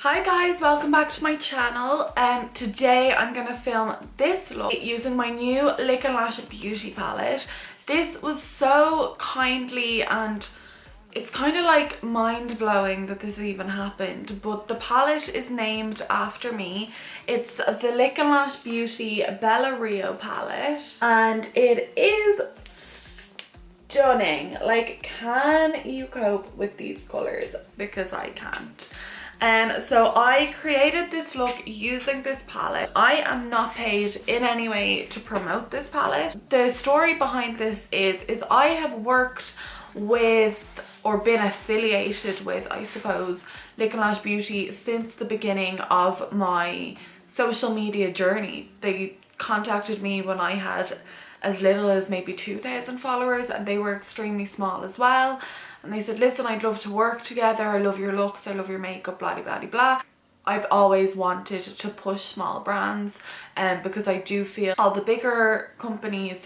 Hi guys, welcome back to my channel. Today I'm gonna film this look using my new Lick and Lash Beauty palette. This was so kindly, and it's kind of like mind-blowing that this even happened, but the palette is named after me. It's the Lick and Lash Beauty Belle palette, and it is stunning. Like, can you cope with these colors? Because I can't. So I created this look using this palette. I am not paid in any way to promote this palette. The story behind this is I have worked with, or been affiliated with, I suppose, Lick and Lash Beauty since the beginning of my social media journey. They contacted me when I had as little as maybe 2,000 followers, and they were extremely small as well. And they said, listen, I'd love to work together. I love your looks. I love your makeup, blah, blah, blah, blah. I've always wanted to push small brands because I do feel all the bigger companies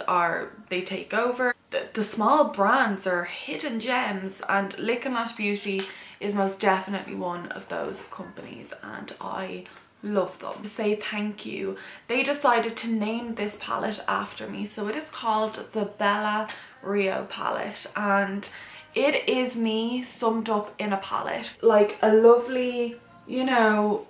they take over. The small brands are hidden gems, and Lick and Lash Beauty is most definitely one of those companies, and I love them. To say thank you, they decided to name this palette after me. So it is called the Belle palette, and it is me summed up in a palette. Like a lovely, you know,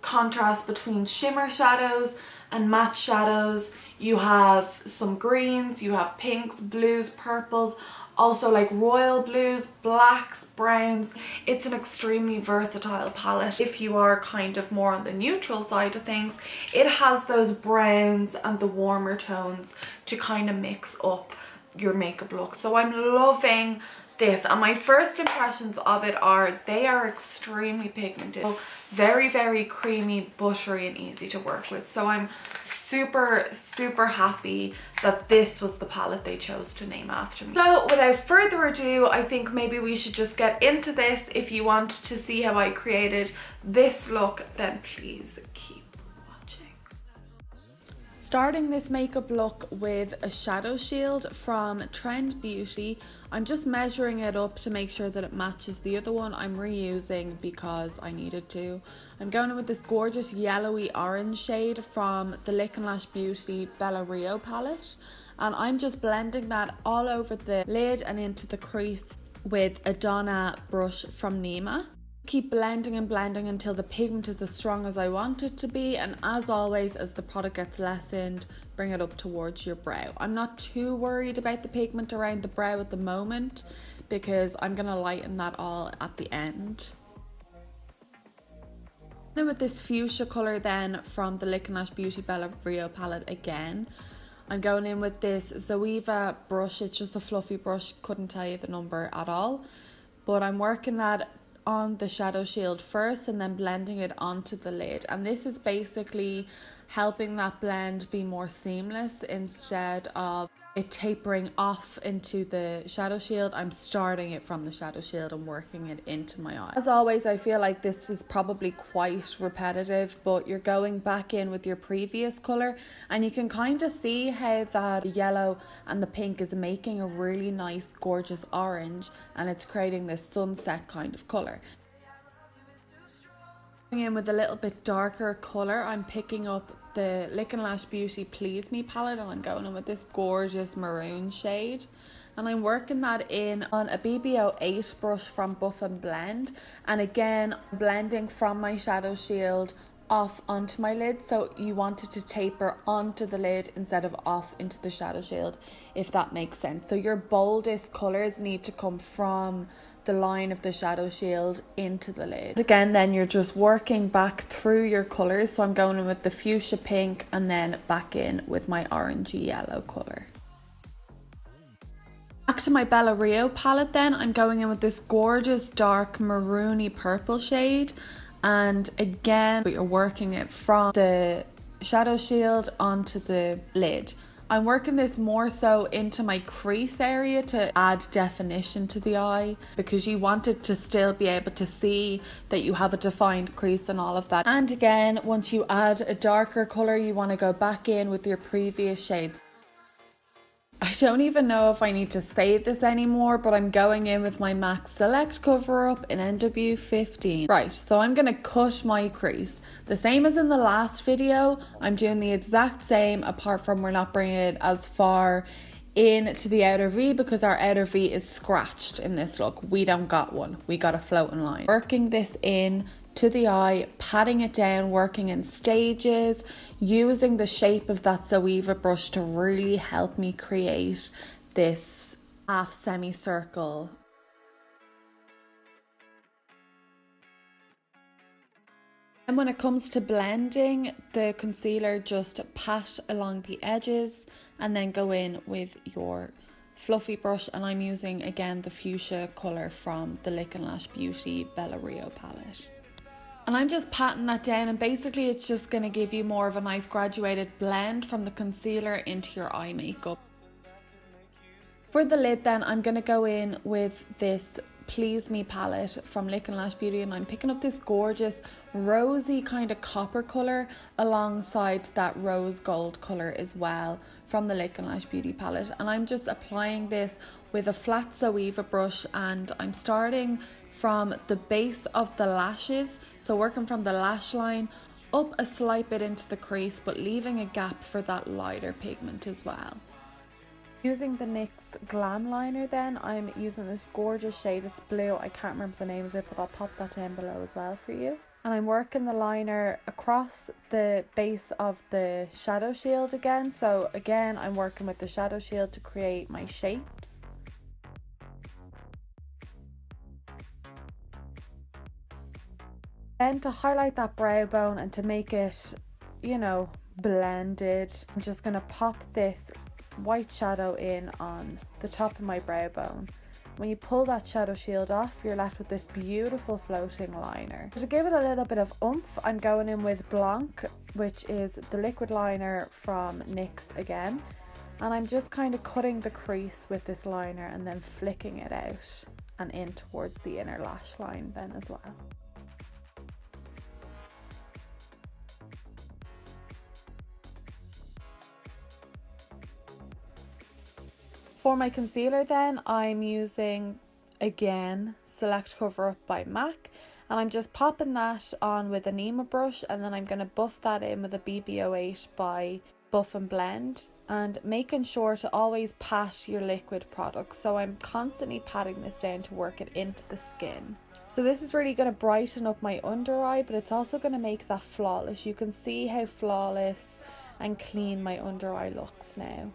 contrast between shimmer shadows and matte shadows. You have some greens, you have pinks, blues, purples, also like royal blues, blacks, browns. It's an extremely versatile palette. If you are kind of more on the neutral side of things, it has those browns and the warmer tones to kind of mix up your makeup look. So I'm loving this, and my first impressions of it are they are extremely pigmented, very, very creamy, buttery, and easy to work with. So I'm super happy that this was the palette they chose to name after me. So without further ado, I think maybe we should just get into this. If you want to see how I created this look, then please keep watching. Starting this makeup look with a shadow shield from Trend Beauty. I'm just measuring it up to make sure that it matches the other one I'm reusing because I needed to. I'm going in with this gorgeous yellowy orange shade from the Lick and Lash Beauty Belle palette, and I'm just blending that all over the lid and into the crease with a Donna brush from Nema. Keep blending and blending until the pigment is as strong as I want it to be, and as always, as the product gets lessened, bring it up towards your brow. I'm not too worried about the pigment around the brow at the moment because I'm going to lighten that all at the end. Then with this fuchsia colour then from the Lick and Lash Beauty Belle palette again, I'm going in with this Zoeva brush. It's just a fluffy brush, couldn't tell you the number at all, but I'm working that on the shadow shield first and then blending it onto the lid, and this is basically helping that blend be more seamless. Instead of it tapering off into the shadow shield, I'm starting it from the shadow shield and working it into my eye. As always, I feel like this is probably quite repetitive, but you're going back in with your previous colour, and you can kind of see how that yellow and the pink is making a really nice gorgeous orange, and it's creating this sunset kind of colour. Going in with a little bit darker colour, I'm picking up the Lick and Lash Beauty Please Me palette, and I'm going in with this gorgeous maroon shade, and I'm working that in on a BB08 brush from Buff and Blend, and again blending from my shadow shield off onto my lid. So you want it to taper onto the lid instead of off into the shadow shield, if that makes sense. So your boldest colours need to come from the line of the shadow shield into the lid. Again, then you're just working back through your colours. So I'm going in with the fuchsia pink and then back in with my orangey yellow colour. Back to my Belle palette then, I'm going in with this gorgeous dark maroony purple shade, and again you're working it from the shadow shield onto the lid. I'm working this more so into my crease area to add definition to the eye, because you want it to still be able to see that you have a defined crease and all of that. And again, once you add a darker colour, you want to go back in with your previous shades. I don't even know if I need to say this anymore, but I'm going in with my MAC Select Cover Up in NW15. Right, so I'm going to cut my crease. The same as in the last video, I'm doing the exact same, apart from we're not bringing it as far into the outer V because our outer V is scratched in this look. We don't got one, we got a floating line. Working this in to the eye, patting it down, working in stages, using the shape of that Zoeva brush to really help me create this half semicircle. And when it comes to blending the concealer, just pat along the edges and then go in with your fluffy brush, and I'm using again the fuchsia colour from the Lick and Lash Beauty Bella palette. And I'm just patting that down, and basically it's just going to give you more of a nice graduated blend from the concealer into your eye makeup. For the lid then, I'm going to go in with this Please Me palette from Lick and Lash Beauty, and I'm picking up this gorgeous rosy kind of copper colour alongside that rose gold colour as well from the Lick and Lash Beauty palette. And I'm just applying this with a flat Zoeva brush, and I'm starting from the base of the lashes, so working from the lash line up a slight bit into the crease, but leaving a gap for that lighter pigment as well. Using the NYX Glam liner then, I'm using this gorgeous shade, it's blue, I can't remember the name of it, but I'll pop that down below as well for you. And I'm working the liner across the base of the shadow shield again, so again I'm working with the shadow shield to create my shapes. Then to highlight that brow bone and to make it, you know, blended, I'm just going to pop this white shadow in on the top of my brow bone. When you pull that shadow shield off, you're left with this beautiful floating liner. To give it a little bit of oomph, I'm going in with Blanc, which is the liquid liner from NYX again. And I'm just kind of cutting the crease with this liner and then flicking it out and in towards the inner lash line then as well. For my concealer then, I'm using, again, Select Cover Up by MAC, and I'm just popping that on with a Nema brush, and then I'm going to buff that in with a BB08 by Buff and Blend, and making sure to always pat your liquid products. So I'm constantly patting this down to work it into the skin. So this is really going to brighten up my under eye, but it's also going to make that flawless. You can see how flawless and clean my under eye looks now.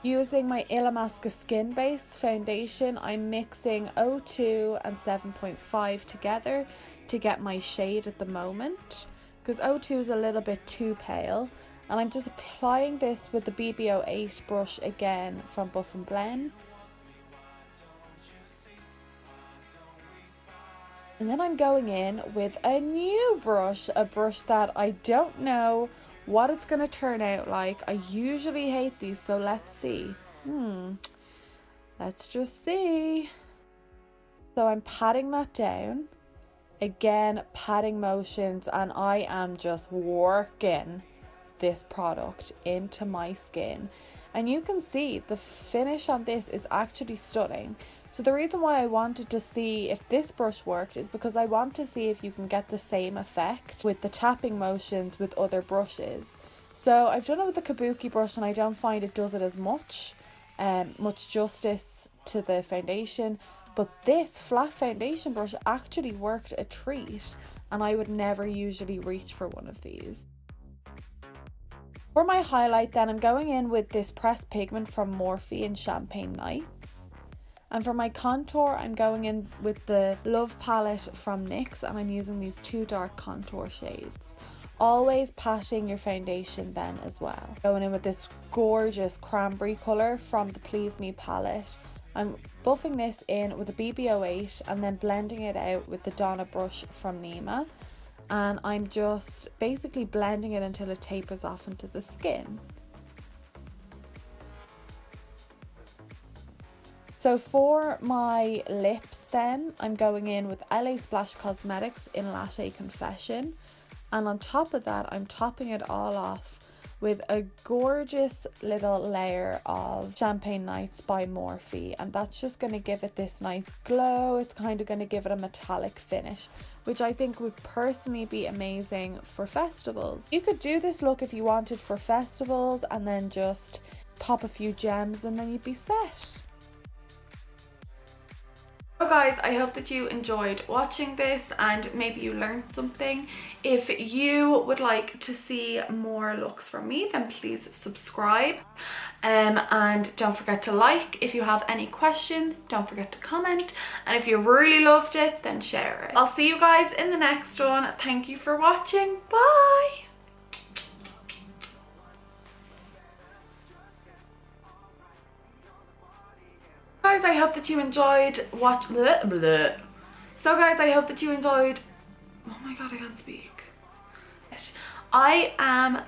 Using my Illamasqua Skin Base foundation, I'm mixing 02 and 7.5 together to get my shade at the moment, because 02 is a little bit too pale. And I'm just applying this with the BB08 brush again from Buff and Blend. And then I'm going in with a new brush, a brush that I don't know what it's going to turn out like. I usually hate these, so let's see. Let's just see. So I'm patting that down. Again, patting motions, and I am just working this product into my skin. And you can see the finish on this is actually stunning. So the reason why I wanted to see if this brush worked is because I want to see if you can get the same effect with the tapping motions with other brushes. So I've done it with the Kabuki brush, and I don't find it does it as much justice to the foundation. But this flat foundation brush actually worked a treat, and I would never usually reach for one of these. For my highlight then, I'm going in with this pressed pigment from Morphe in Champagne Nights. And for my contour, I'm going in with the Love palette from NYX, and I'm using these two dark contour shades. Always patting your foundation then as well. Going in with this gorgeous cranberry colour from the Please Me palette. I'm buffing this in with a BB08 and then blending it out with the Donna brush from Nema. And I'm just basically blending it until it tapers off into the skin. So for my lips then, I'm going in with lasplashcosmetics in Latte Confession. And on top of that, I'm topping it all off with a gorgeous little layer of Champagne Nights by Morphe, and that's just going to give it this nice glow. It's kind of going to give it a metallic finish, which I think would personally be amazing for festivals. You could do this look if you wanted for festivals and then just pop a few gems and then you'd be set. So guys, I hope that you enjoyed watching this and maybe you learned something. If you would like to see more looks from me, then please subscribe. And don't forget to like. If you have any questions, don't forget to comment. And if you really loved it, then share it. I'll see you guys in the next one. Thank you for watching. Bye! Guys, I hope that you enjoyed So guys, I hope that you enjoyed, oh my god, I can't speak. I am